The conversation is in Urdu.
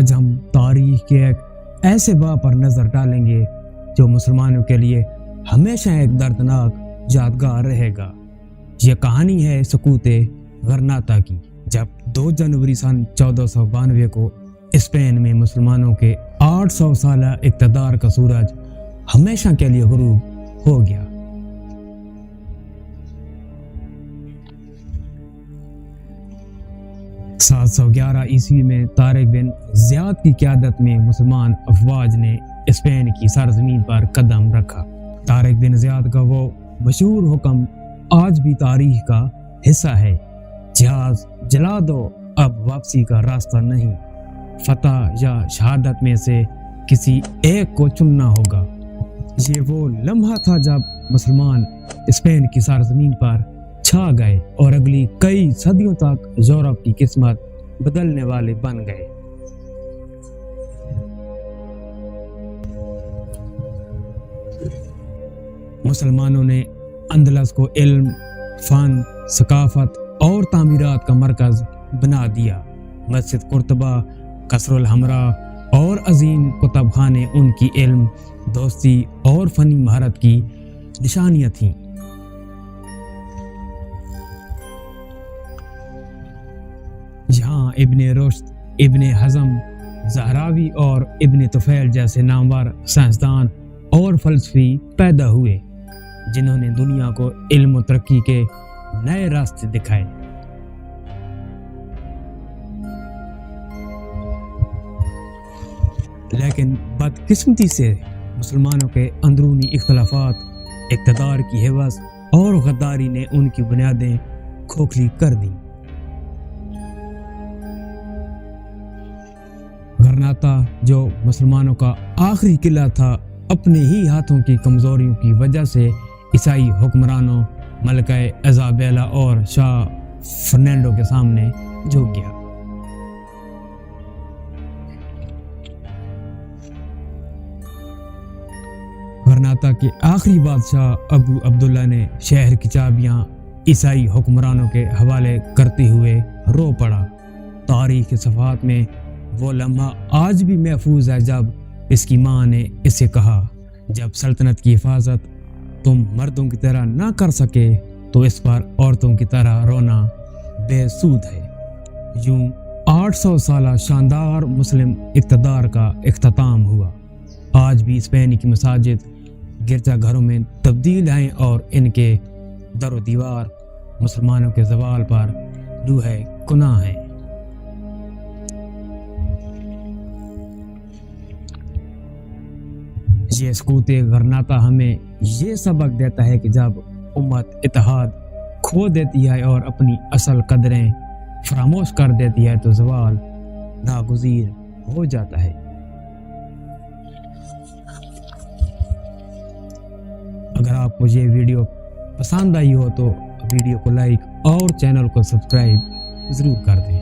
آج ہم تاریخ کے ایک ایسے باب پر نظر ڈالیں گے جو مسلمانوں کے لیے ہمیشہ ایک دردناک یادگار رہے گا۔ یہ کہانی ہے سقوط غرناطہ کی، جب 2 جنوری سن 1492 کو اسپین میں مسلمانوں کے 800 سالہ اقتدار کا سورج ہمیشہ کے لیے غروب ہو گیا۔ سات 711 عیسوی میں طارق بن زیاد کی قیادت میں مسلمان افواج نے اسپین کی سرزمین پر قدم رکھا۔ طارق بن زیاد کا وہ مشہور حکم آج بھی تاریخ کا حصہ ہے: جہاز جلا دو، اب واپسی کا راستہ نہیں۔ فتح یا شہادت میں سے کسی ایک کو چننا ہوگا۔ یہ وہ لمحہ تھا جب مسلمان اسپین کی سرزمین پر چھا گئے اور اگلی کئی صدیوں تک یورپ کی قسمت بدلنے والے بن گئے۔ مسلمانوں نے اندلس کو علم، فن، ثقافت اور تعمیرات کا مرکز بنا دیا۔ مسجد قرطبہ، قصر الحمراء اور عظیم کتب خانے ان کی علم، دوستی اور فنی مہارت کی نشانیاں تھیں۔ یہاں ابن رشد، ابن حزم، زہراوی اور ابن طفیل جیسے نامور سائنسدان اور فلسفی پیدا ہوئے جنہوں نے دنیا کو علم و ترقی کے نئے راستے دکھائے۔ لیکن بدقسمتی سے مسلمانوں کے اندرونی اختلافات، اقتدار کی ہوس اور غداری نے ان کی بنیادیں کھوکھلی کر دیں۔ غرناطہ جو مسلمانوں کا آخری قلعہ تھا، اپنے ہی ہاتھوں کی کمزوریوں کی وجہ سے عیسائی حکمرانوں ملکہ ایزابیلا اور شاہ فرنینڈو کے سامنے جھک گیا۔ غرناطہ کے آخری بادشاہ ابو عبداللہ نے شہر کی چابیاں عیسائی حکمرانوں کے حوالے کرتے ہوئے رو پڑا۔ تاریخ کے صفحات میں وہ لمحہ آج بھی محفوظ ہے جب اس کی ماں نے اسے کہا، جب سلطنت کی حفاظت تم مردوں کی طرح نہ کر سکے تو اس پر عورتوں کی طرح رونا بے سود ہے۔ یوں 800 سالہ شاندار مسلم اقتدار کا اختتام ہوا۔ آج بھی اسپین کی مساجد گرجا گھروں میں تبدیل ہیں اور ان کے در و دیوار مسلمانوں کے زوال پر لوح کناں ہیں۔ یہ سقوط غرناطہ ہمیں یہ سبق دیتا ہے کہ جب امت اتحاد کھو دیتی ہے اور اپنی اصل قدریں فراموش کر دیتی ہے تو زوال ناگزیر ہو جاتا ہے۔ اگر آپ کو یہ ویڈیو پسند آئی ہو تو ویڈیو کو لائک اور چینل کو سبسکرائب ضرور کر دیں۔